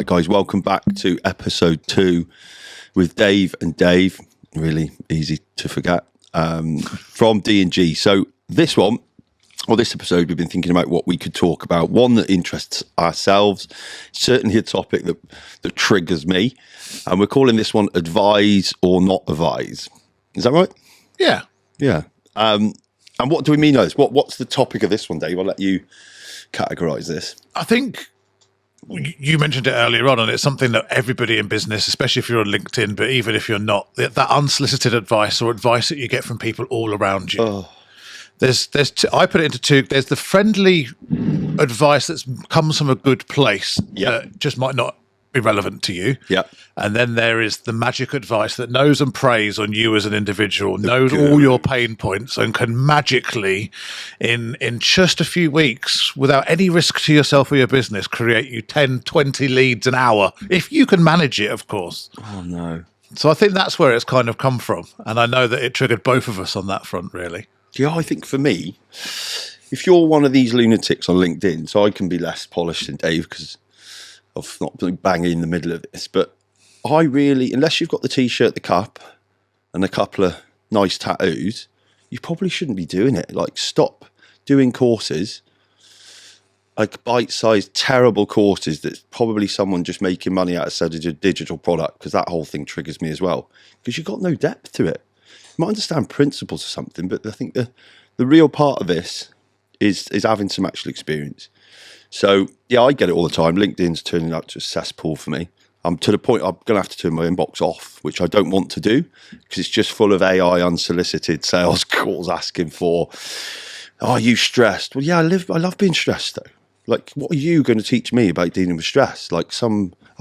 Right, guys, welcome back to episode 2 with Dave and Dave. Really easy to forget. From D&G. So this episode, we've been thinking about what we could talk about. One that interests ourselves, certainly a topic that triggers me. And we're calling this one Advise or Not Advise. Is that right? Yeah. Yeah. And what do we mean by this? What's the topic of this one, Dave? I'll let you categorise this. I think you mentioned it earlier on, and it's something that everybody in business, especially if you're on LinkedIn, but even if you're not, that unsolicited advice or advice that you get from people all around you. Oh. I put it into two. There's the friendly advice that comes from a good place that just might not be relevant to you. Yeah. And then there is the magic advice that knows and preys on you as an individual, knows all your pain points, and can magically, in just a few weeks, without any risk to yourself or your business, create you 10, 20 leads an hour, if you can manage it, of course. Oh, no. So I think that's where it's kind of come from. And I know that it triggered both of us on that front, really. Yeah, I think for me, if you're one of these lunatics on LinkedIn, so I can be less polished than Dave because of not being banging in the middle of this, but I really, unless you've got the t-shirt, the cup, and a couple of nice tattoos, you probably shouldn't be doing it. Like, stop doing courses, like bite-sized, terrible courses that's probably someone just making money out of selling a digital product, because that whole thing triggers me as well, because you've got no depth to it. You might understand principles or something, but I think the real part of this is having some actual experience. So, yeah, I get it all the time. LinkedIn's turning out to a cesspool for me. I'm to the point I'm going to have to turn my inbox off, which I don't want to do, because it's just full of AI unsolicited sales calls asking for, are you stressed? Well, yeah, I love being stressed, though. Like, what are you going to teach me about dealing with stress? Like I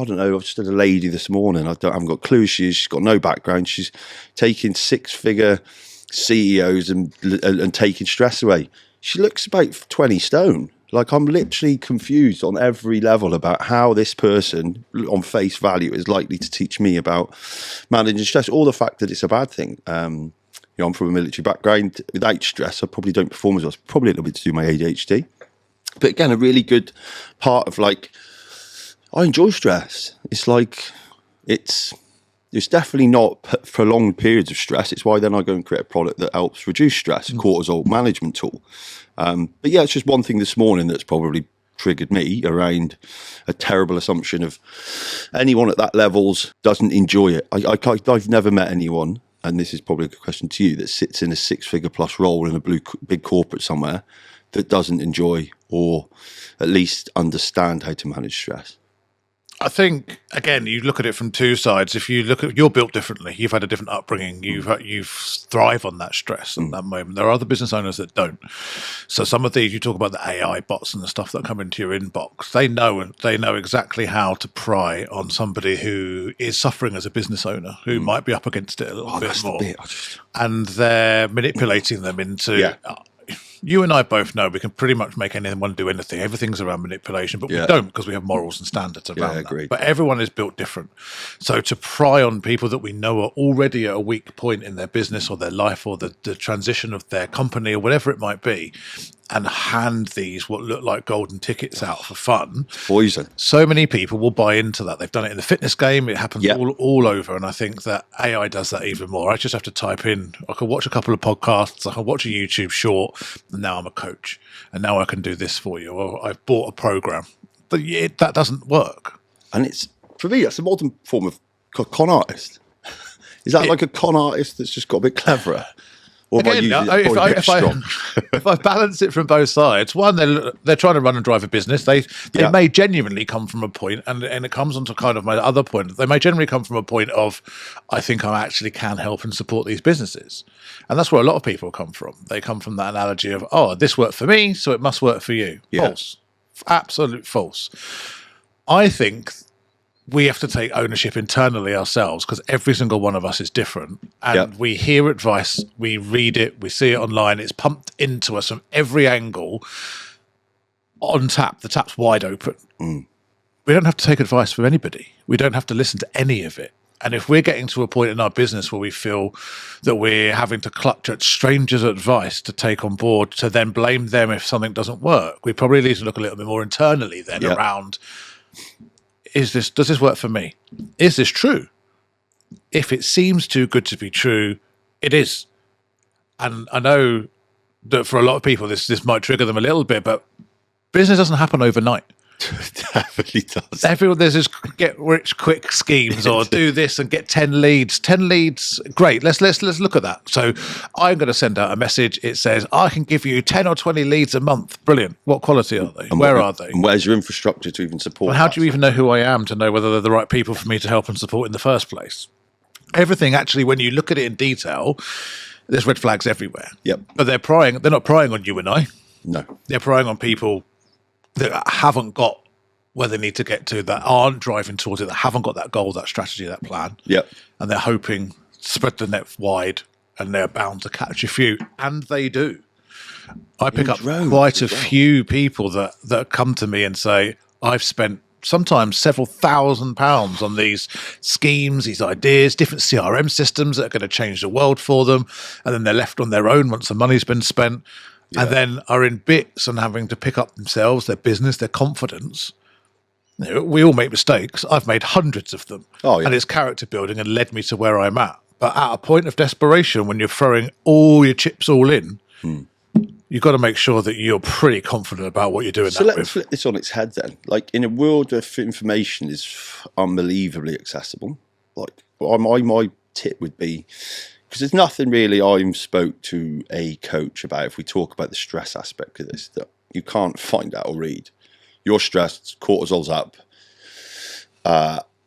don't know, I've just had a lady this morning. I haven't got a clue. She's got no background. She's taking 6-figure CEOs and taking stress away. She looks about 20 stone. Like, I'm literally confused on every level about how this person, on face value, is likely to teach me about managing stress, or the fact that it's a bad thing. I'm from a military background. Without stress, I probably don't perform as well. It's probably a little bit to do with my ADHD. But again, a really good part of, like, I enjoy stress. It's like, it's definitely not prolonged periods of stress. It's why then I go and create a product that helps reduce stress, a cortisol management tool. But yeah, it's just one thing this morning that's probably triggered me around a terrible assumption of anyone at that levels doesn't enjoy it. I've never met anyone, and this is probably a good question to you, that sits in a 6-figure plus role in a big corporate somewhere that doesn't enjoy or at least understand how to manage stress. I think, again, you look at it from two sides. If you look at, you're built differently. You've had a different upbringing. You thrive on that stress and that moment. There are other business owners that don't. So some of these, you talk about the AI bots and the stuff that come into your inbox. They know exactly how to pry on somebody who is suffering as a business owner, who might be up against it a little bit more, and they're manipulating them into. Yeah. You and I both know we can pretty much make anyone do anything. Everything's around manipulation, but we don't, because we have morals and standards around that. Agreed. But everyone is built different. So to pry on people that we know are already at a weak point in their business or their life or the transition of their company or whatever it might be, and hand these what look like golden tickets out for fun. Poison. So many people will buy into that. They've done it in the fitness game. It happens all over. And I think that AI does that even more. I just have to type in, I can watch a couple of podcasts, I can watch a YouTube short, and now I'm a coach. And now I can do this for you. Or I've bought a program. But that doesn't work. And it's, for me, that's a modern form of con artist. Is that like a con artist that's just got a bit cleverer? Or again, if I balance it from both sides, one, they're trying to run and drive a business. They may genuinely come from a point, and it comes onto kind of my other point. They may generally come from a point of, I think I actually can help and support these businesses. And that's where a lot of people come from. They come from that analogy of, oh, this worked for me, so it must work for you. Yeah. False. Absolute false. I think we have to take ownership internally ourselves, because every single one of us is different. And we hear advice, we read it, we see it online. It's pumped into us from every angle on tap. The tap's wide open. We don't have to take advice from anybody. We don't have to listen to any of it. And if we're getting to a point in our business where we feel that we're having to clutch at strangers' advice to take on board, to then blame them if something doesn't work, we probably need to look a little bit more internally then around, does this work for me? Is this true? If it seems too good to be true, it is. And I know that for a lot of people, this might trigger them a little bit, but business doesn't happen overnight. Definitely does. Everyone, there's this get rich quick schemes or do this and get 10 leads. 10 leads, great. Let's look at that. So I'm going to send out a message. It says, I can give you 10 or 20 leads a month. Brilliant. What quality are they? And where are they? And where's your infrastructure to even support? Well, how do you even know who I am to know whether they're the right people for me to help and support in the first place? Everything, actually, when you look at it in detail, there's red flags everywhere. Yep. But they're not prying on you and I. No. They're prying on people that haven't got where they need to get to, that aren't driving towards it, that haven't got that goal, that strategy, that plan. Yep. And they're hoping to spread the net wide, and they're bound to catch a few. And they do. I pick up quite a few people that come to me and say, I've spent sometimes several £1,000s on these schemes, these ideas, different CRM systems that are going to change the world for them. And then they're left on their own once the money's been spent. Yeah. And then are in bits and having to pick up themselves, their business, their confidence. You know, we all make mistakes. I've made hundreds of them. Oh, yeah. And it's character building and led me to where I'm at. But at a point of desperation, when you're throwing all your chips all in, you've got to make sure that you're pretty confident about what you're doing. So let's flip this on its head then. Like, in a world where information is unbelievably accessible, like my tip would be, because there's nothing really I spoke to a coach about, if we talk about the stress aspect of this, that you can't find out or read. You're stressed, cortisol's up,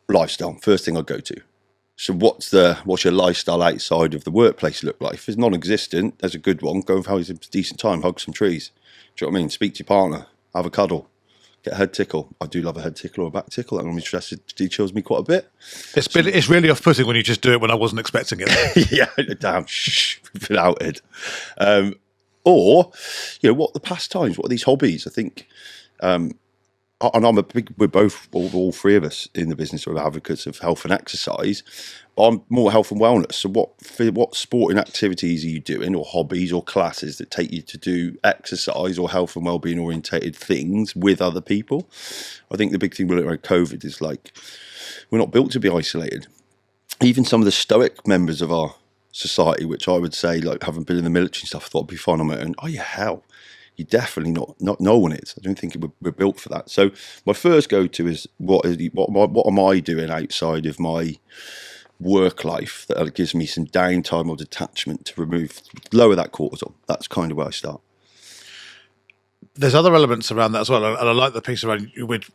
lifestyle, first thing I go to. So what's your lifestyle outside of the workplace look like? If it's non-existent, there's a good one. Go and have a decent time, hug some trees. Do you know what I mean? Speak to your partner, have a cuddle, get a head tickle. I do love a head tickle or a back tickle. That normally chills me quite a bit. It's really off-putting when you just do it when I wasn't expecting it. Yeah, damn, we've been outed. Or, you know, what are the pastimes? What are these hobbies? I think, and we're both, all three of us in the business are advocates of health and exercise. I'm more health and wellness. So what sporting activities are you doing, or hobbies or classes that take you to do exercise or health and wellbeing orientated things with other people? I think the big thing around COVID is, like, we're not built to be isolated. Even some of the stoic members of our society, which I would say, like, having been in the military and stuff, thought I'd be fine on my own. Oh yeah, hell. You're definitely not. No one is. I don't think we're built for that. So my first go-to is what am I doing outside of my work life that gives me some downtime or detachment to lower that cortisol. That's kind of where I start. There's other elements around that as well, and I like the piece around with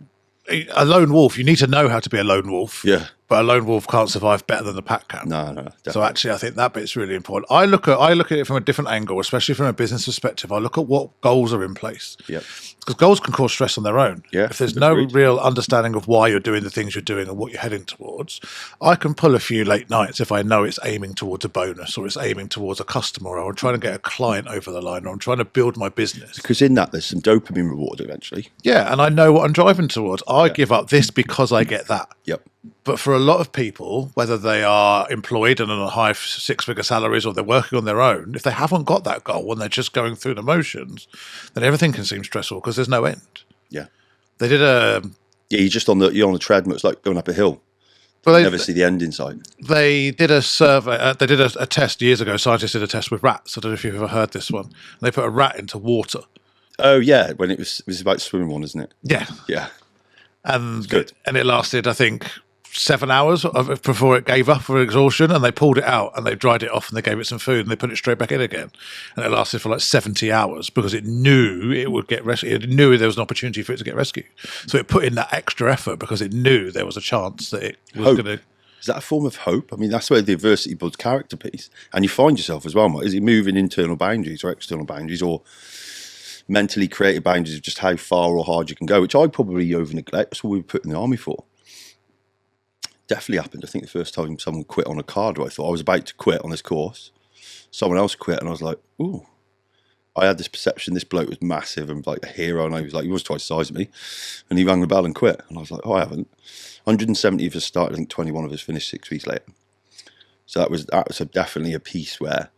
a lone wolf. You need to know how to be a lone wolf. Yeah. But a lone wolf can't survive better than the pack can. No, definitely. So actually, I think that bit's really important. I look at it from a different angle, especially from a business perspective. I look at what goals are in place. Yep. Because goals can cause stress on their own. Yeah, if there's no real understanding of why you're doing the things you're doing and what you're heading towards, I can pull a few late nights if I know it's aiming towards a bonus, or it's aiming towards a customer, or I'm trying to get a client over the line, or I'm trying to build my business. Because in that, there's some dopamine reward eventually. Yeah, and I know what I'm driving towards. I give up this because I get that. Yep. But for a lot of people, whether they are employed and on a high six-figure salaries, or they're working on their own, if they haven't got that goal and they're just going through the motions, then everything can seem stressful because there's no end. Yeah. They did a... Yeah, you're on a treadmill. It's like going up a hill. Well, you never see the end in sight. They did a survey. They did a test years ago. Scientists did a test with rats. I don't know if you've ever heard this one. And they put a rat into water. Oh, yeah. When it was about swimming one, isn't it? Yeah. Yeah. And good. And it lasted, I think, 7 hours before it gave up for exhaustion, and they pulled it out and they dried it off and they gave it some food and they put it straight back in again, and it lasted for like 70 hours because it knew it would get rescued. It knew there was an opportunity for it to get rescued, so it put in that extra effort because it knew there was a chance that it was going to. Is that a form of hope? I mean, that's where the adversity builds character piece, and you find yourself as well. Is it moving internal boundaries or external boundaries, or mentally created boundaries of just how far or hard you can go, which I probably over neglect. That's what we were put in the army for. Definitely happened. I think the first time someone quit on a card, I thought I was about to quit on this course. Someone else quit, and I was like, ooh. I had this perception this bloke was massive and like a hero, and I was like, he was twice the size of me. And he rang the bell and quit. And I was like, oh, I haven't. 170 of us started, I think 21 of us finished 6 weeks later. So that was definitely a piece where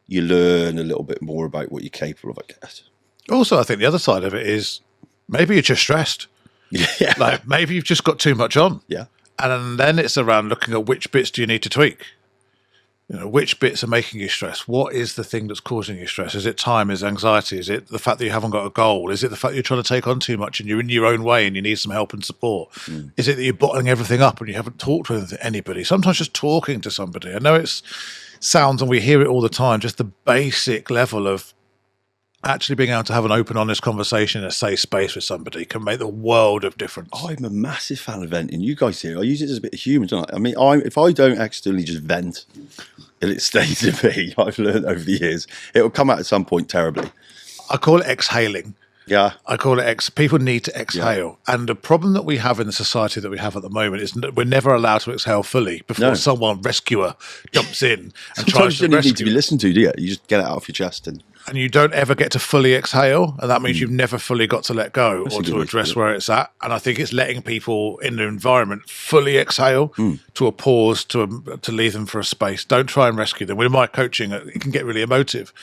you learn a little bit more about what you're capable of, I guess. Also, I think the other side of it is maybe you're just stressed. Yeah. Like maybe you've just got too much on. Yeah. And then it's around looking at which bits do you need to tweak. Which bits are making you stress? What is the thing that's causing you stress? Is it time? Is it anxiety? Is it the fact that you haven't got a goal? Is it the fact that you're trying to take on too much and you're in your own way and you need some help and support? Is it that you're bottling everything up and you haven't talked with anybody? Sometimes just talking to somebody. I know it sounds, and we hear it all the time, just the basic level of actually being able to have an open, honest conversation in a safe space with somebody can make the world of difference. I'm a massive fan of venting. You guys here, I use it as a bit of humour, don't I? I mean, if I don't accidentally just vent, and it stays in me, I've learned over the years, it will come out at some point terribly. I call it exhaling. Yeah. I call it people need to exhale. Yeah. And the problem that we have in the society that we have at the moment is we're never allowed to exhale fully before someone, rescuer, jumps in and tries to rescue. You don't need to be listened to, do you? You just get it out of your chest and you don't ever get to fully exhale, and that means you've never fully got to let go or to address where it's at. And I think it's letting people in the environment fully exhale to a pause, to leave them for a space. Don't try and rescue them. With my coaching, it can get really emotive.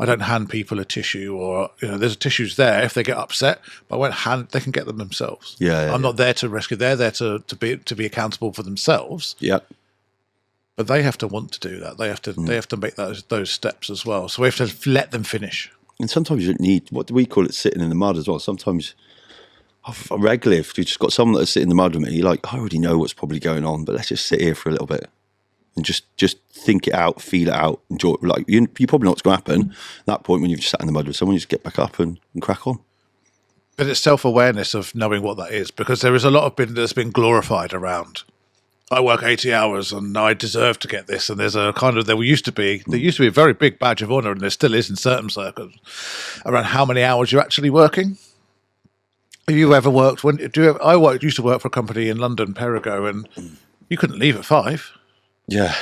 I don't hand people a tissue, or there's tissues there if they get upset, but I won't hand. They can get them themselves. I'm not there to rescue. They're there to be accountable for themselves. Yep. But they have to want to do that. They have to make those steps as well. So we have to let them finish. And sometimes you don't need, what do we call it, sitting in the mud as well. Sometimes regularly, if you've just got someone that's sitting in the mud with me, you're like, I already know what's probably going on, but let's just sit here for a little bit and just think it out, feel it out, enjoy it. Like you probably know what's going to happen. At that point when you've just sat in the mud with someone, you just get back up and crack on. But it's self-awareness of knowing what that is, because there is a lot of that's been glorified around. I work 80 hours and I deserve to get this. And there's a kind of, there used to be a very big badge of honour, and there still is in certain circles, around how many hours you're actually working. Have you ever worked, used to work for a company in London, Perigo, and you couldn't leave at 5. Yeah.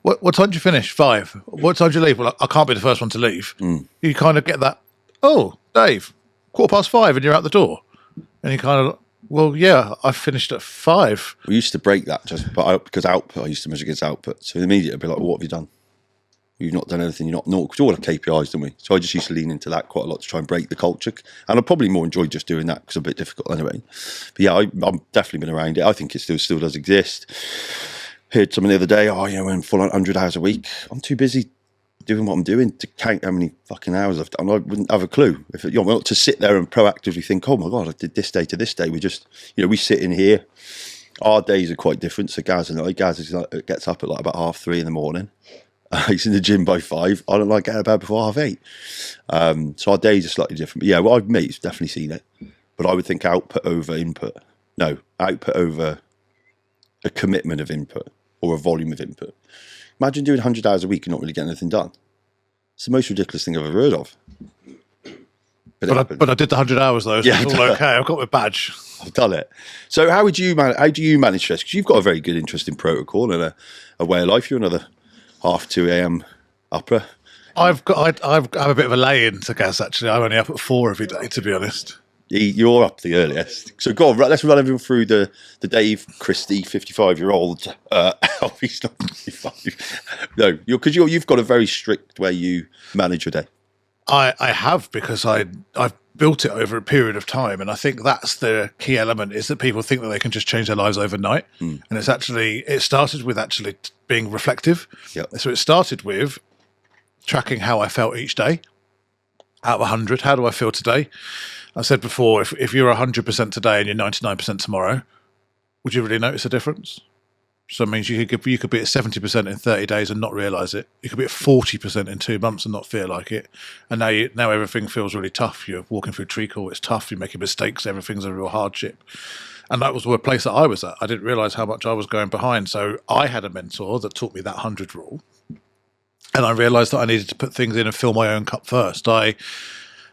What time do you finish? 5. What time do you leave? Well, I can't be the first one to leave. You kind of get that, oh, Dave, 5:15 and you're out the door. And you kind of, well, yeah, I finished at 5. We used to break that because output, I used to measure against output. So immediately I'd be like, well, what have you done? You've not done anything, you're not, because we all have KPIs, don't we? So I just used to lean into that quite a lot to try and break the culture. And I probably more enjoyed just doing that because it's a bit difficult anyway. But yeah, I've definitely been around it. I think it still does exist. Heard someone the other day, when full on 100 hours a week, I'm too busy doing what I'm doing to count how many fucking hours I've done. I wouldn't have a clue if not to sit there and proactively think, oh my god, I did this day to this day. We just we sit in here. Our days are quite different. So Gaz gets up at like about 3:30 in the morning. He's in the gym by 5. I don't like getting out of bed before 8:30. So our days are slightly different. But yeah, I've definitely seen it. But I would think output over input. No, output over a commitment of input or a volume of input. Imagine doing 100 hours a week and not really getting anything done. It's the most ridiculous thing I've ever heard of. But I did the 100 hours though, so it's all okay. I've got my badge. I've done it. So how do you manage stress? Because you've got a very good, interesting protocol and a way of life. You're another 2:30 a.m. upper. I have a bit of a lay-in to Gaz, actually. I'm only up at 4 every day, to be honest. You're up the earliest. So go on, let's run everyone through the Dave Christie 55-year-old. He's not 55. No, because you've got a very strict way you manage your day. I have, because I've built it over a period of time, and I think that's the key element, is that people think that they can just change their lives overnight. And it started with actually being reflective. Yep. So it started with tracking how I felt each day. Out of 100, how do I feel today? I said before, if you're 100% today and you're 99% tomorrow, would you really notice a difference? So it means you could be at 70% in 30 days and not realise it. You could be at 40% in 2 months and not feel like it. And now everything feels really tough. You're walking through treacle, it's tough, you're making mistakes, everything's a real hardship. And that was the place that I was at. I didn't realise how much I was going behind. So I had a mentor that taught me that 100 rule. And I realised that I needed to put things in and fill my own cup first.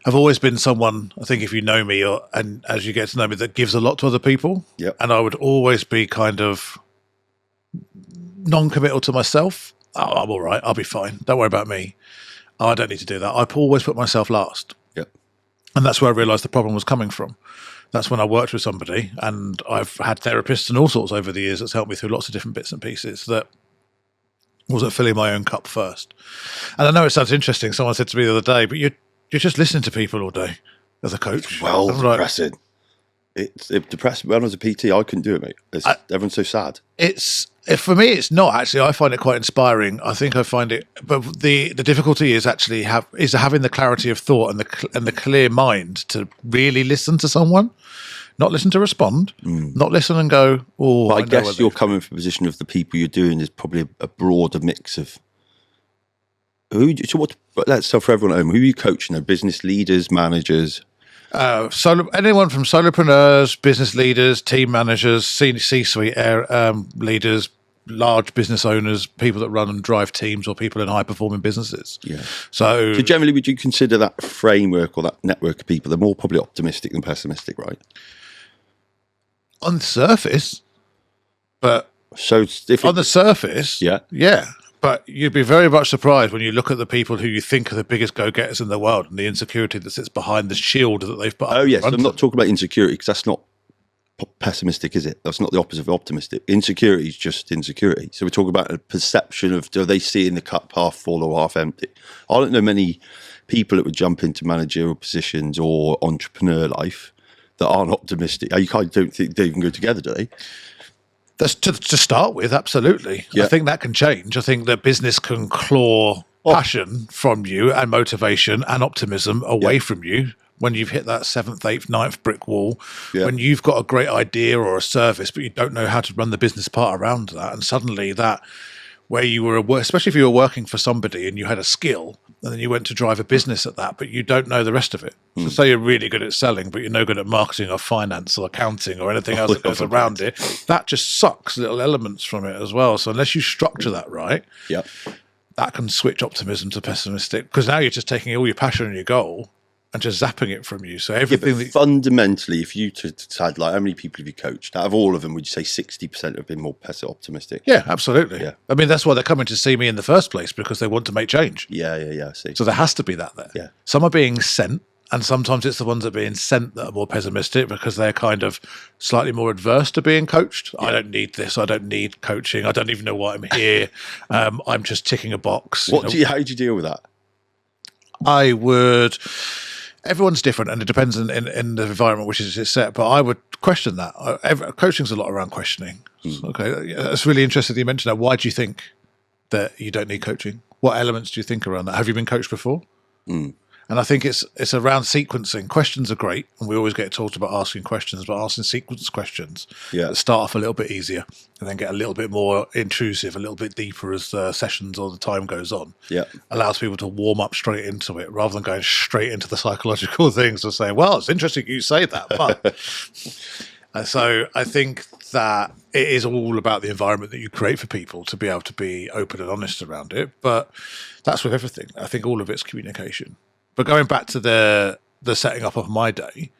I've always been someone, I think if you know me, and as you get to know me, that gives a lot to other people. Yep. And I would always be kind of non-committal to myself. Oh, I'm all right. I'll be fine. Don't worry about me. Oh, I don't need to do that. I always put myself last. Yep. And that's where I realised the problem was coming from. That's when I worked with somebody, and I've had therapists and all sorts over the years that's helped me through lots of different bits and pieces that wasn't filling my own cup first. And I know it sounds interesting. Someone said to me the other day, but you're just listening to people all day as a coach. Well, depressing. It depressed me. When I was a PT, I couldn't do it, mate. Everyone's so sad. For me, it's not actually. I find it quite inspiring. I think I find it, but the difficulty is actually having the clarity of thought and the clear mind to really listen to someone, not listen to respond, not listen and go. Oh, but I guess you're coming from a position of the people you're doing is probably a broader mix of who. So what? Let's tell for everyone at home, who are you coaching? Business leaders, managers. Anyone from solopreneurs, business leaders, team managers, C-suite leaders, large business owners, people that run and drive teams, or people in high-performing businesses. Yeah. So generally, would you consider that framework or that network of people? They're more probably optimistic than pessimistic, right? On the surface, but on the surface, yeah. But you'd be very much surprised when you look at the people who you think are the biggest go-getters in the world and the insecurity that sits behind the shield that they've put up. Oh, yes. I'm not talking about insecurity because that's not pessimistic, is it? That's not the opposite of optimistic. Insecurity is just insecurity. So we're talking about a perception of, do they see in the cup half full or half empty? I don't know many people that would jump into managerial positions or entrepreneur life that aren't optimistic. You don't think they even go together, do they? That's to start with, absolutely. Yeah. I think that can change. I think that business can claw passion from you and motivation and optimism away from you when you've hit that 7th, 8th, 9th brick wall, when you've got a great idea or a service, but you don't know how to run the business part around that. And suddenly that, where you were, especially if you were working for somebody and you had a skill, and then you went to drive a business at that, but you don't know the rest of it. So say you're really good at selling, but you're no good at marketing or finance or accounting or anything else that goes around it. That just sucks little elements from it as well. So unless you structure that right, that can switch optimism to pessimistic, because now you're just taking all your passion and your goal and just zapping it from you. So everything fundamentally, if you had like, how many people have you coached? Out of all of them, would you say 60% have been more optimistic? Yeah, absolutely. Yeah. I mean, that's why they're coming to see me in the first place, because they want to make change. Yeah, I see. So there has to be that there. Yeah. Some are being sent, and sometimes it's the ones that are being sent that are more pessimistic because they're kind of slightly more adverse to being coached. Yeah. I don't need this. I don't need coaching. I don't even know why I'm here. I'm just ticking a box. How do you deal with that? Everyone's different, and it depends in the environment which is set. But I would question that. Coaching's a lot around questioning. Okay, it's really interesting that you mentioned that. Why do you think that you don't need coaching? What elements do you think around that? Have you been coached before? And I think it's around sequencing. Questions are great, and we always get taught about asking questions, but asking sequence questions that start off a little bit easier and then get a little bit more intrusive, a little bit deeper as the sessions or the time goes on. Allows people to warm up straight into it rather than going straight into the psychological things and saying, well, it's interesting you say that, but... So I think that it is all about the environment that you create for people to be able to be open and honest around it. But that's with everything. I think all of it's communication. But going back to the setting up of my day,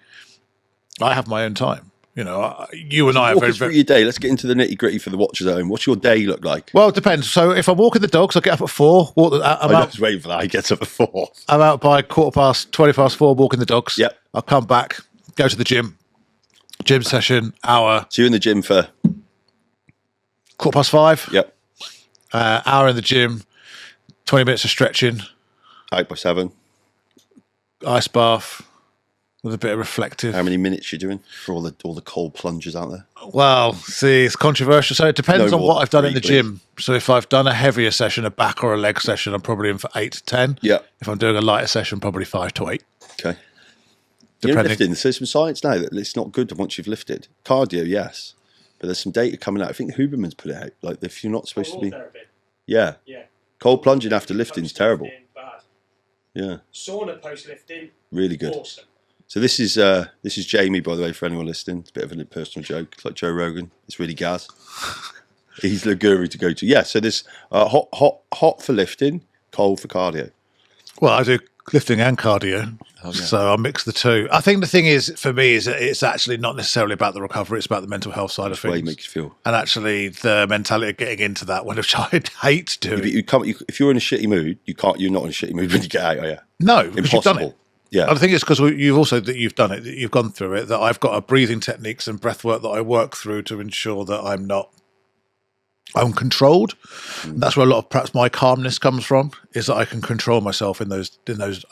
I have my own time. You know, you and I are very, very... your day. Let's get into the nitty gritty for the watchers at home. What's your day look like? Well, it depends. So if I'm walking the dogs, I get up at 4. I was waiting for that. He gets up at 4. I'm out by 20 past 4 walking the dogs. Yep. I'll come back, go to the gym session, hour. So you're in the gym for 5:15. Yep. Hour in the gym, 20 minutes of stretching. 8 by 7. Ice bath with a bit of reflective. How many minutes you doing for all the cold plunges out there? Well, see, it's controversial. So it depends on what I've done in the gym. So if I've done a heavier session, a back or a leg session, I'm probably in for 8 to 10. Yeah. If I'm doing a lighter session, probably 5 to 8. Okay. You're lifting. There's some science now that it's not good once you've lifted. Cardio, yes. But there's some data coming out. I think Huberman's put it out. Like, if you're not supposed to be... Yeah. Cold plunging after lifting is terrible. Yeah. Sauna post-lifting. Really good. Awesome. So this is Jamie, by the way, for anyone listening. It's a bit of a personal joke. It's like Joe Rogan. It's really Gaz. He's the guru to go to. Yeah, so this hot for lifting, cold for cardio. Well, I do lifting and cardio. So I mix the two. I think the thing is, for me, is it's actually not necessarily about the recovery. It's about the mental health side of things. Way it makes you feel. And actually the mentality of getting into that, which I hate doing. If you're in a shitty mood, you're not in a shitty mood when you get out, are you? No, because you've done it. Yeah. I think it's because you've done it, that you've gone through it, that I've got a breathing techniques and breath work that I work through to ensure that I'm controlled. And that's where a lot of perhaps my calmness comes from, is that I can control myself in those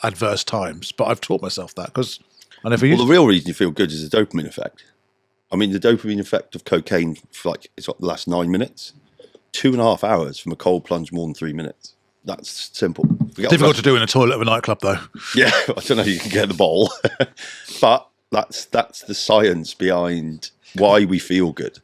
adverse times. But I've taught myself that because I never used the real reason you feel good is the dopamine effect. I mean, the dopamine effect of cocaine, it's like the last 9 minutes. 2.5 hours from a cold plunge, more than 3 minutes. That's simple. Difficult to do in a toilet of a nightclub, though. Yeah, I don't know. You can get the bottle, but that's the science behind why we feel good.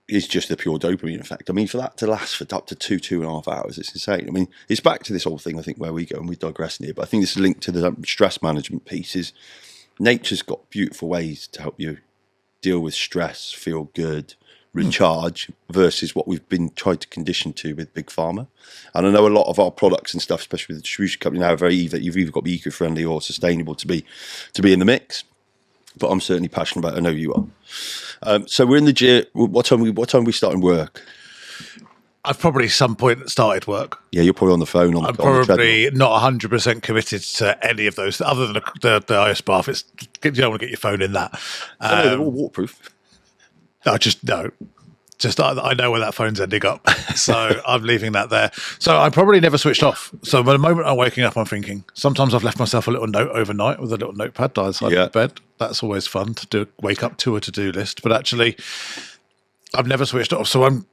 Is just the pure dopamine effect. I mean, for that to last for up to 2.5 hours, it's insane. I mean, it's back to this whole thing, I think, where we go and we digress here, but I think this is linked to the stress management piece. Is nature's got beautiful ways to help you deal with stress, feel good, recharge, versus what we've been tried to condition to with Big Pharma. And I know a lot of our products and stuff, especially with the distribution company now, are you've either got to be eco-friendly or sustainable to be in the mix. But I'm certainly passionate about it. I know you are. So we're in the gym. What time are we starting work? I've probably some point started work. Yeah, you're probably on the phone. I'm probably not 100% committed to any of those, other than the ice bath. You don't want to get your phone in that. No, they're all waterproof. I know where that phone's ending up, so I'm leaving that there. So I probably never switched off. So the moment I'm waking up, I'm thinking. Sometimes I've left myself a little note overnight with a little notepad by the side of the bed. That's always fun to wake up to a to-do list. But actually, I've never switched off. So I'm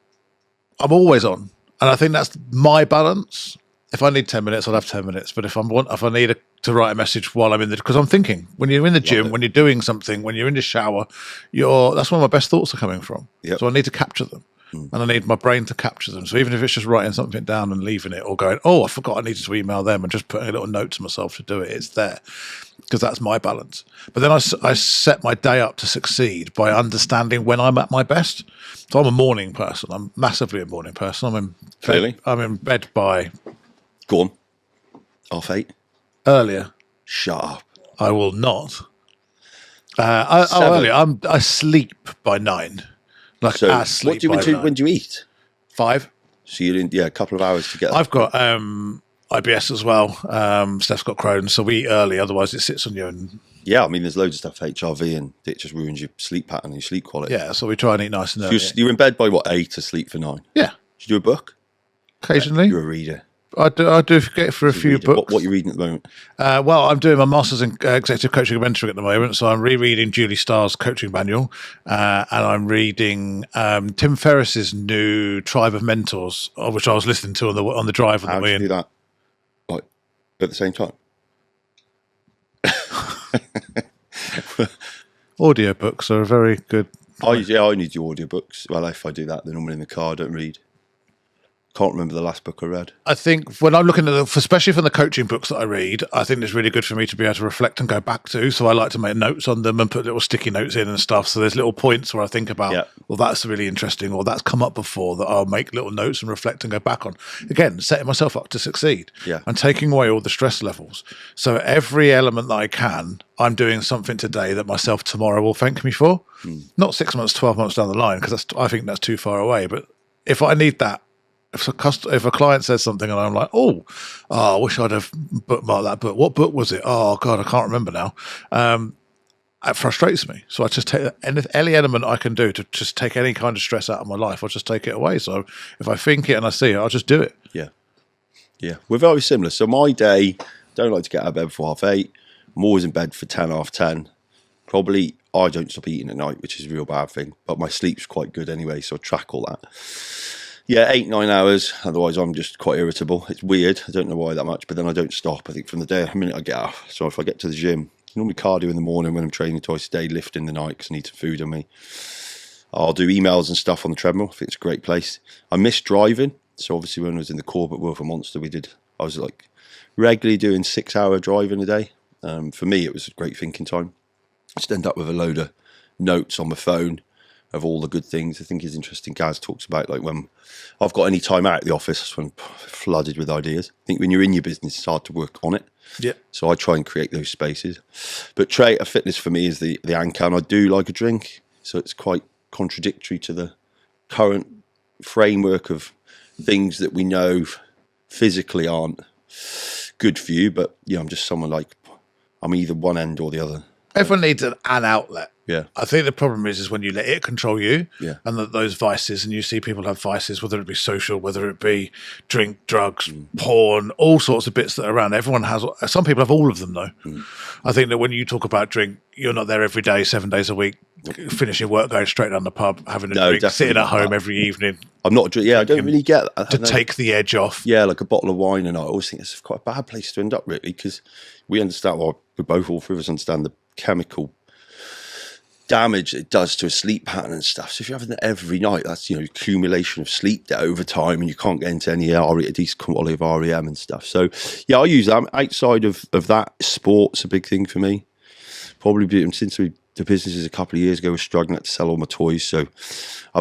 always on, and I think that's my balance. If I need 10 minutes, I'll have 10 minutes. But if I need to write a message while I'm in because I'm thinking, when you're in the gym, when you're doing something, when you're in the shower, that's where my best thoughts are coming from. Yep. So I need to capture them, and I need my brain to capture them. So even if it's just writing something down and leaving it, or going, oh, I forgot I needed to email them, and just putting a little note to myself to do it, it's there, because that's my balance. But then I set my day up to succeed by understanding when I'm at my best. So I'm a morning person. I'm massively a morning person. I'm in bed by... Go on. 8:30. Earlier. Shut up. I will not. Earlier. I sleep by 9. What do you do? When do you eat? 5. So you're in a couple of hours to get. I've got IBS as well. Steph's got Crohn's, so we eat early. Otherwise, it sits on you. And yeah, I mean, there's loads of stuff HRV, and it just ruins your sleep pattern and your sleep quality. Yeah, so we try and eat nice and early. You're in bed by 8 to sleep for 9. Yeah. Do you do a book? Occasionally. You're a reader. I do get for a few books. What are you reading at the moment? Well, I'm doing my Masters in Executive Coaching and Mentoring at the moment, so I'm rereading Julie Starr's coaching manual, and I'm reading Tim Ferriss's new Tribe of Mentors, which I was listening to on the drive on the way in. How do you do that? At the same time? Audiobooks are a very good... I need your audiobooks. Well, if I do that, they're normally in the car, I don't read. Can't remember the last book I read. I think when I'm looking at especially from the coaching books that I read, I think it's really good for me to be able to reflect and go back to. So I like to make notes on them and put little sticky notes in and stuff. So there's little points where I think about, well, that's really interesting, or that's come up before, that I'll make little notes and reflect and go back on. Again, setting myself up to succeed and taking away all the stress levels. So every element that I can, I'm doing something today that myself tomorrow will thank me for. Not 6 months, 12 months down the line, because I think that's too far away. But if I need that, if a client says something and I'm like, I wish I'd have bookmarked that book. What book was it? Oh, God, I can't remember now. It frustrates me. So I just take any element I can do to just take any kind of stress out of my life. I'll just take it away. So if I think it and I see it, I'll just do it. Yeah. Yeah. We're very similar. So my day, don't like to get out of bed before 8:30. I'm always in bed for 10, half 10. Probably I don't stop eating at night, which is a real bad thing. But my sleep's quite good anyway, so I track all that. Yeah, 8-9 hours. Otherwise, I'm just quite irritable. It's weird. I don't know why that much, but then I don't stop. I think from the minute I get up. So if I get to the gym, normally cardio in the morning when I'm training twice a day, lift in the night because I need some food on me. I'll do emails and stuff on the treadmill. I think it's a great place. I miss driving. So obviously when I was in the corporate world for Monster, I was like regularly doing 6-hour driving a day. For me, it was a great thinking time. I just end up with a load of notes on my phone of all the good things. I think it's interesting. Gaz talks about like when I've got any time out at the office, that's when I'm flooded with ideas. I think when you're in your business, it's hard to work on it. Yeah. So I try and create those spaces. But fitness for me is the anchor, and I do like a drink. So it's quite contradictory to the current framework of things that we know physically aren't good for you. But yeah, I'm just someone like, I'm either one end or the other. Everyone needs an outlet. Yeah. I think the problem is when you let it control you, and those vices, and you see people have vices, whether it be social, whether it be drink, drugs, porn, all sorts of bits that are around. Everyone has, some people have all of them though. I think that when you talk about drink, you're not there every day, 7 days a week, finishing work, going straight down the pub, having a drink, sitting at home every evening. I'm not. Yeah, I don't really get that. To take the edge off. Yeah, like a bottle of wine, and I always think it's quite a bad place to end up, really, because we understand. Well, all three of us understand the chemical damage it does to a sleep pattern and stuff. So if you're having that every night, that's accumulation of sleep debt over time, and you can't get into any decent quality of REM and stuff. So yeah, I use that. Outside of that, sport's a big thing for me. Probably since the businesses a couple of years ago was struggling to sell all my toys. So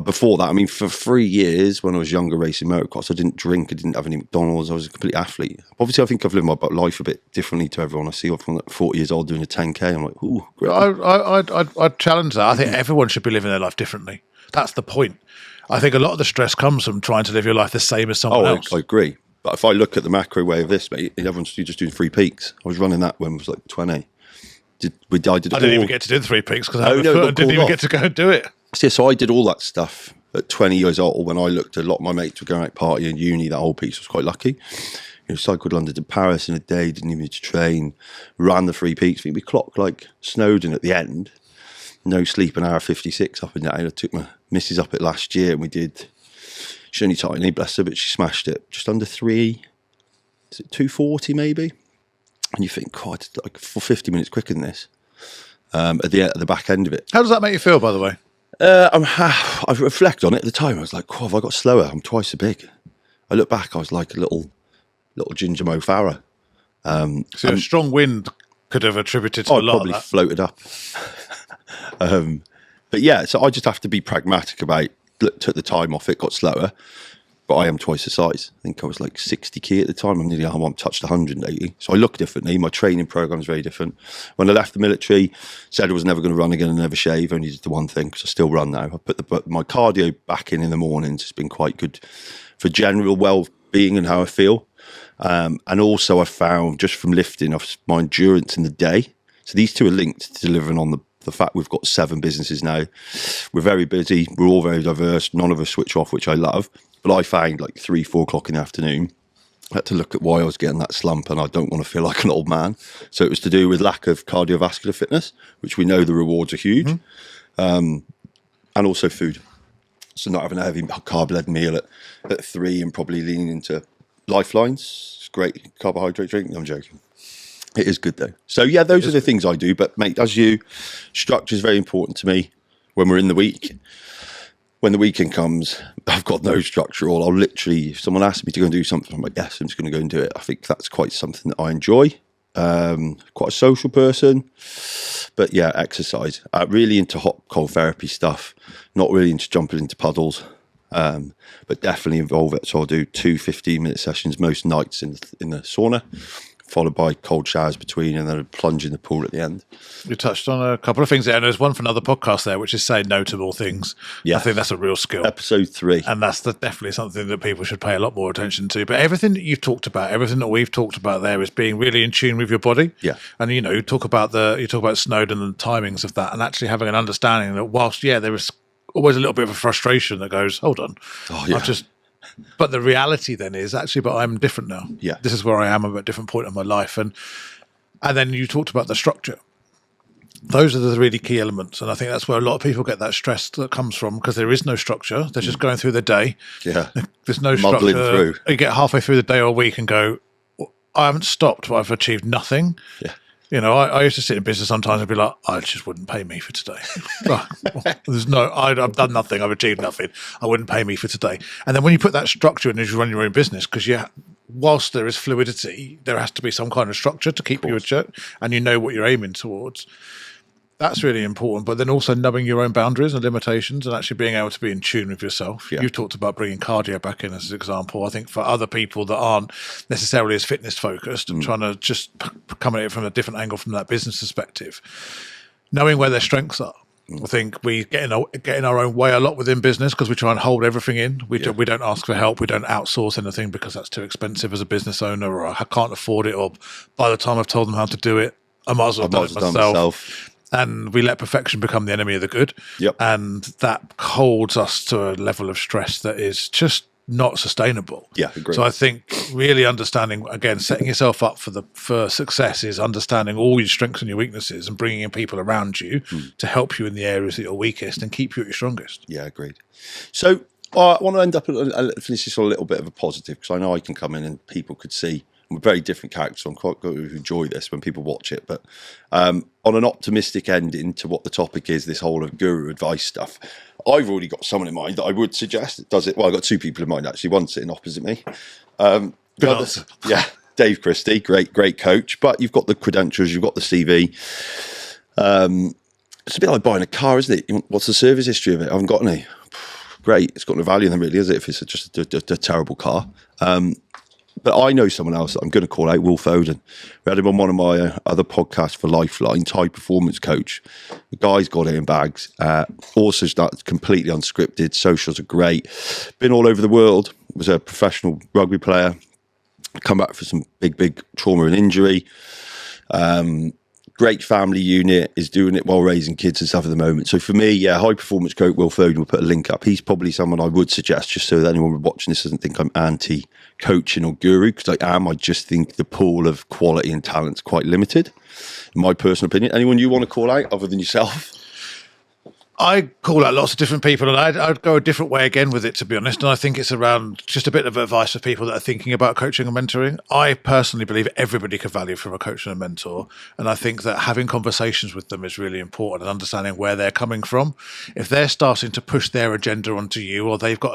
before that, I mean, for 3 years when I was younger racing motocross, I didn't drink, I didn't have any McDonald's, I was a complete athlete. Obviously, I think I've lived my life a bit differently to everyone. I see everyone at 40 years old doing a 10K. I'm like, ooh, great. I'd challenge that. I think everyone should be living their life differently. That's the point. I think a lot of the stress comes from trying to live your life the same as someone else. I agree. But if I look at the macro way of this, mate, everyone's just doing 3 peaks. I was running that when I was like 20. I didn't even get to do the 3 peaks because I didn't even get to go and do it. So I did all that stuff at 20 years old when I looked at a lot of my mates were going out partying uni. That whole piece was quite lucky. Cycled London to Paris in a day, didn't even need to train, ran the 3 peaks. I think we clocked like Snowdon at the end. No sleep, an hour 56 up and down. I took my missus up it last year and we did, she's only tiny, bless her, but she smashed it. Just under 3, is it 240 maybe? And you think, quite like for 50 minutes quicker than this at the back end of it. How does that make you feel, by the way? I reflect on it at the time. I was like, have I got slower? I'm twice as big. I look back, I was like a little Ginger Mo Farah. So a strong wind could have attributed to a lot probably of that. Floated up. But yeah, so I just have to be pragmatic about, took the time off it, got slower. But I am twice the size. I think I was like 60 key at the time. I'm touched 180. So I look differently. My training program is very different. When I left the military, said I was never going to run again and never shave. Only did the one thing because I still run now. I put my cardio back in the mornings. It's been quite good for general well-being and how I feel. And also I found just from lifting my endurance in the day. So these two are linked to delivering on the fact we've got 7 businesses now. We're very busy. We're all very diverse. None of us switch off, which I love. But I found like 3-4 o'clock in the afternoon, I had to look at why I was getting that slump, and I don't want to feel like an old man. So it was to do with lack of cardiovascular fitness, which we know the rewards are huge, and also food. So not having a heavy carb-led meal at 3 and probably leaning into Lifelines. It's great carbohydrate drink. I'm joking. It is good though. So yeah, those are the things I do. But mate, structure is very important to me when we're in the week. When the weekend comes, I've got no structure at all. I'll literally, if someone asks me to go and do something, I'm like, yes, I'm just going to go and do it. I think that's quite something that I enjoy. Quite a social person. But yeah, exercise. Really into hot, cold therapy stuff. Not really into jumping into puddles. But definitely involve it. So I'll do 2 15-minute sessions most nights in the sauna, followed by cold showers between, and then a plunge in the pool at the end. You touched on a couple of things there, and there's one for another podcast there, which is saying no to more things. Yeah. I think that's a real skill. Episode 3. And that's definitely something that people should pay a lot more attention to. But everything that you've talked about, everything that we've talked about there is being really in tune with your body. Yeah. And, you talk about Snowdon and the timings of that, and actually having an understanding that whilst, there is always a little bit of a frustration that goes, hold on, but the reality then is actually, but I'm different now. Yeah. This is where I am at a different point in my life. And then you talked about the structure. Those are the really key elements. And I think that's where a lot of people get that stress that comes from, because there is no structure. They're just going through the day. Yeah. There's no muddling structure. Through. You get halfway through the day or week and go, I haven't stopped, but I've achieved nothing. Yeah. I used to sit in business sometimes and be like, I just wouldn't pay me for today. I've done nothing. I've achieved nothing. I wouldn't pay me for today. And then when you put that structure in as you run your own business, because whilst there is fluidity, there has to be some kind of structure to keep you in check, and you know what you're aiming towards. That's really important. But then also knowing your own boundaries and limitations and actually being able to be in tune with yourself. Yeah. You've talked about bringing cardio back in as an example. I think for other people that aren't necessarily as fitness focused and trying to just come at it from a different angle from that business perspective, knowing where their strengths are. I think we get in our own way a lot within business because we try and hold everything in. We don't ask for help. We don't outsource anything because that's too expensive as a business owner, or I can't afford it, or by the time I've told them how to do it, I might as well do it myself. And we let perfection become the enemy of the good. Yep. And that holds us to a level of stress that is just not sustainable. Yeah, agree. So I think really understanding, again, setting yourself up for success is understanding all your strengths and your weaknesses and bringing in people around you to help you in the areas that you're weakest and keep you at your strongest. Yeah, agreed. So I want to end up finish this on a little bit of a positive, because I know I can come in and people could see we're very different characters. So I'm quite going to enjoy this when people watch it. But on an optimistic ending to what the topic is, this whole of guru advice stuff, I've already got someone in mind that I would suggest that does it. Well, I've got two people in mind, actually. One sitting opposite me. Good answer. Yeah, Dave Christie, great coach. But you've got the credentials, you've got the CV. It's a bit like buying a car, isn't it? What's the service history of it? I haven't got any. Great. It's got no value in them, really, is it, if it's just a terrible car? But I know someone else that I'm going to call out, Will Foden. We had him on one of my other podcasts for Lifeline, high performance coach. The guy's got it in bags. Also, that's completely unscripted. Socials are great. Been all over the world. Was a professional rugby player. Come back for some big trauma and injury. Great family unit, is doing it while raising kids and stuff at the moment. So for me, high performance coach Will Foden, we'll put a link up. He's probably someone I would suggest, just so that anyone watching this doesn't think I'm anti-coaching or guru, because I am. I just think the pool of quality and talent is quite limited, in my personal opinion. Anyone you want to call out other than yourself? I call out lots of different people, and I'd go a different way again with it, to be honest. And I think it's around just a bit of advice for people that are thinking about coaching and mentoring. I personally believe everybody could value from a coach and a mentor. And I think that having conversations with them is really important, and understanding where they're coming from. If they're starting to push their agenda onto you, or they've got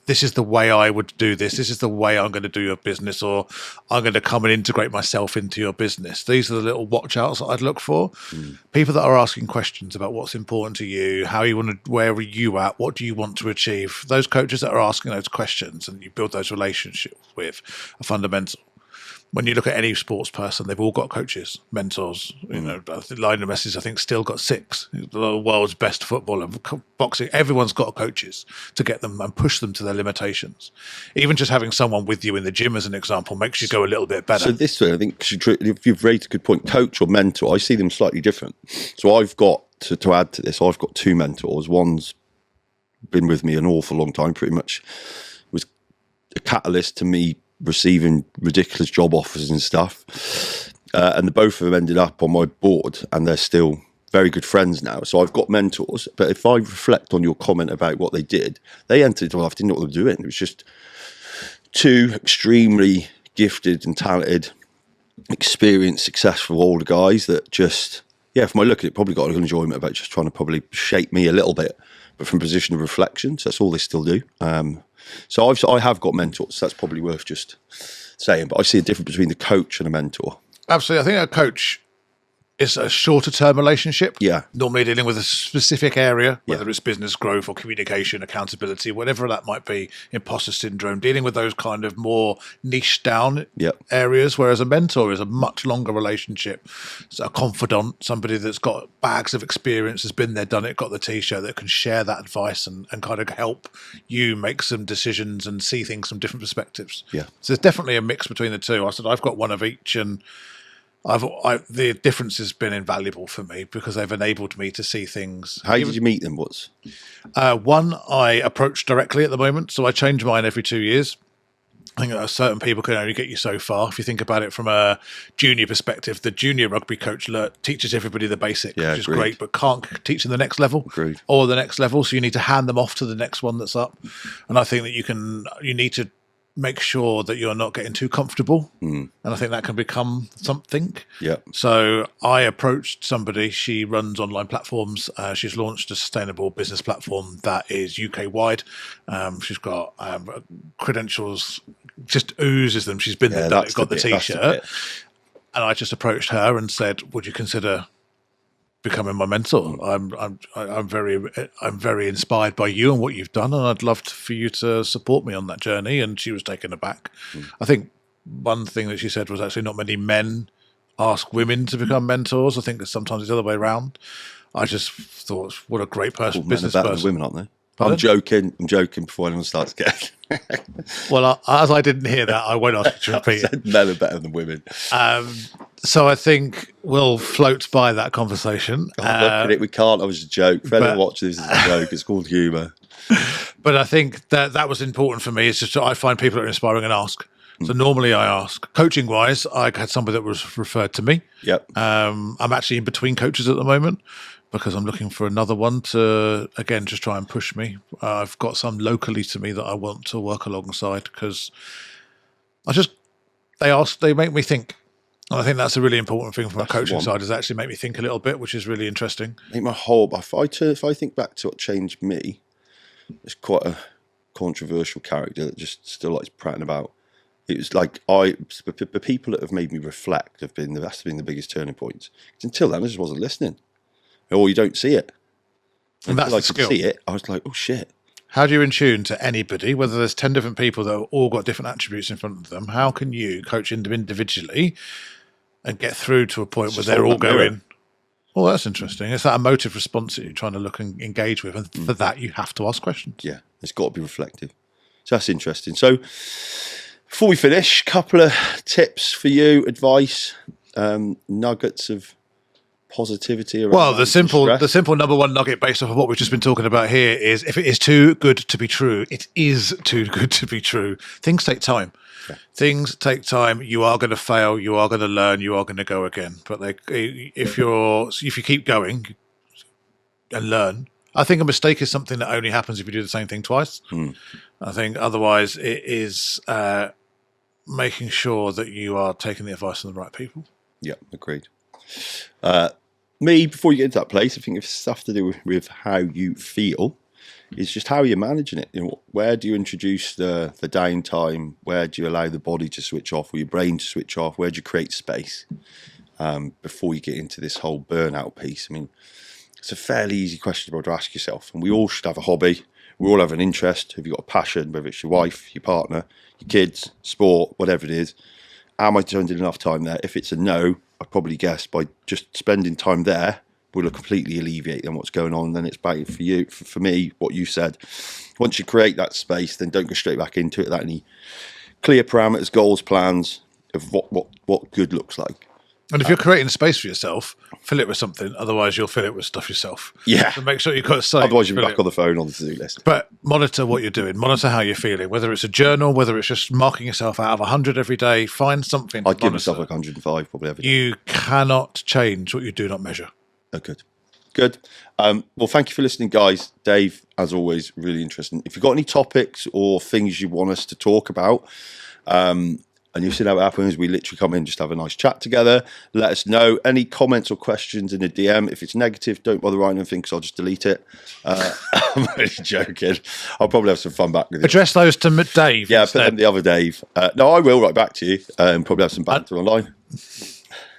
this is the way I would do this is the way I'm going to do your business, or I'm going to come and integrate myself into your business. These are the little watch outs that I'd look for. People that are asking questions about what's important to you, how you want to, where are you at, what do you want to achieve. Those coaches that are asking those questions and you build those relationships with are fundamental. When you look at any sports person, they've all got coaches, mentors. You know, Lionel Messi's, I think, still got 6. The world's best footballer, boxing. Everyone's got coaches to get them and push them to their limitations. Even just having someone with you in the gym, as an example, makes you go a little bit better. So this way, I think, if you've raised a good point, coach or mentor, I see them slightly different. So I've got, to add to this, I've got 2 mentors. One's been with me an awful long time, pretty much was a catalyst to me receiving ridiculous job offers and stuff, and the both of them ended up on my board, and they're still very good friends now. So I've got mentors, but if I reflect on your comment about what they did, they entered into life, didn't know what they were doing. It was just 2 extremely gifted and talented, experienced, successful older guys that just, from my look at it, probably got an enjoyment about just trying to probably shape me a little bit, but from a position of reflection. So that's all they still do. So I have got mentors. That's probably worth just saying. But I see a difference between the coach and a mentor. Absolutely. I think a coach is a shorter term relationship. Yeah. Normally dealing with a specific area, whether it's business growth or communication, accountability, whatever that might be, imposter syndrome, dealing with those kind of more niche down areas. Whereas a mentor is a much longer relationship. It's a confidant, somebody that's got bags of experience, has been there, done it, got the t-shirt, that can share that advice and kind of help you make some decisions and see things from different perspectives. Yeah. So there's definitely a mix between the two. I said, I've got one of each, and the difference has been invaluable for me because they've enabled me to see things. How did you meet them? One I approach directly at the moment, so I change mine every 2 years. I think that certain people can only get you so far. If you think about it from a junior perspective, the junior rugby coach teaches everybody the basics, which is great, but can't teach them the next level or the next level. So you need to hand them off to the next one that's up. And I think that you need to make sure that you're not getting too comfortable. And I think that can become something. Yeah. So I approached somebody. She runs online platforms. She's launched a sustainable business platform that is UK wide. She's got credentials, just oozes them. She's been there, done it, got the t-shirt. And I just approached her and said, would you consider becoming my mentor? I'm very inspired by you and what you've done, and I'd love for you to support me on that journey. And she was taken aback. I think one thing that she said was actually not many men ask women to become mentors. I think that sometimes it's the other way around. I just thought, what a great person, business person. Men are better than women, aren't they? I'm joking before anyone starts getting. Well, as I didn't hear that, I won't ask you to repeat it. Men are better than women. So I think we'll float by that conversation. Look at it, we can't. I was a joke. For anyone watching this, is a joke. It's called humour. But I think that was important for me. It's just I find people that are inspiring and ask. So normally I ask. Coaching wise, I had somebody that was referred to me. Yep. I'm actually in between coaches at the moment because I'm looking for another one to, again, just try and push me. I've got some locally to me that I want to work alongside because they make me think. And I think that's a really important thing from a coaching side, is actually make me think a little bit, which is really interesting. I think if I think back to what changed me, it's quite a controversial character that just still likes prattling about. It was like the people that have made me reflect that's been the biggest turning points. Until then, I just wasn't listening, or you don't see it. And that's the skill. See it, I was like, oh shit. How do you in tune to anybody, whether there's 10 different people that have all got different attributes in front of them? How can you coach them individually and get through to a point where they're all going, oh, that's interesting. It's that emotive response that you're trying to look and engage with. And for that, you have to ask questions. Yeah, it's got to be reflective. So that's interesting. So before we finish, a couple of tips for you, advice, nuggets of positivity around. Well, the simple number one nugget based off of what we've just been talking about here is, if it is too good to be true, it is too good to be true. Things take time. Yeah. Things take time. You are going to fail. You are going to learn. You are going to go again. But if you keep going and learn, I think a mistake is something that only happens if you do the same thing twice. I think otherwise it is making sure that you are taking the advice from the right people. Yeah, agreed. Me, before you get into that place, I think it's stuff to do with how you feel. It's just how you're managing it. Where do you introduce the downtime? Where do you allow the body to switch off or your brain to switch off? Where do you create space before you get into this whole burnout piece? I mean, it's a fairly easy question to ask yourself. And we all should have a hobby. We all have an interest. Have you got a passion, whether it's your wife, your partner, your kids, sport, whatever it is? Am I spending enough time there? If it's a no, I'd probably guess by just spending time there will completely alleviate what's going on. And then it's back for you, for me, what you said. Once you create that space, then don't go straight back into it without any clear parameters, goals, plans of what good looks like. And if you're creating space for yourself, fill it with something. Otherwise, you'll fill it with stuff yourself. Yeah. So make sure you've got a site. Otherwise, you'll be back on the phone on the to-do list. But monitor what you're doing. Monitor how you're feeling. Whether it's a journal, whether it's just marking yourself out of 100 every day, find something. I'd give myself like 105 probably every day. You cannot change what you do not measure. Oh, good. Well, thank you for listening, guys. Dave, as always, really interesting. If you've got any topics or things you want us to talk about, and you've seen how it happens, we literally come in, just have a nice chat together. Let us know. Any comments or questions in a DM. If it's negative, don't bother writing anything because I'll just delete it. I'm only joking. I'll probably have some fun back with you. Address those to Dave. Yeah, put them the other Dave. No, I will write back to you and probably have some banter online.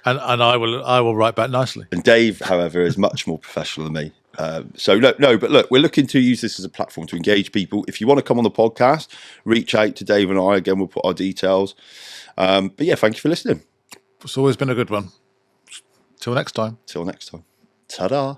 And I will write back nicely. And Dave, however, is much more professional than me. But look, we're looking to use this as a platform to engage people. If you want to come on the podcast, reach out to Dave and I. Again, we'll put our details. But yeah, thank you for listening. It's always been a good one. Till next time. Ta-da.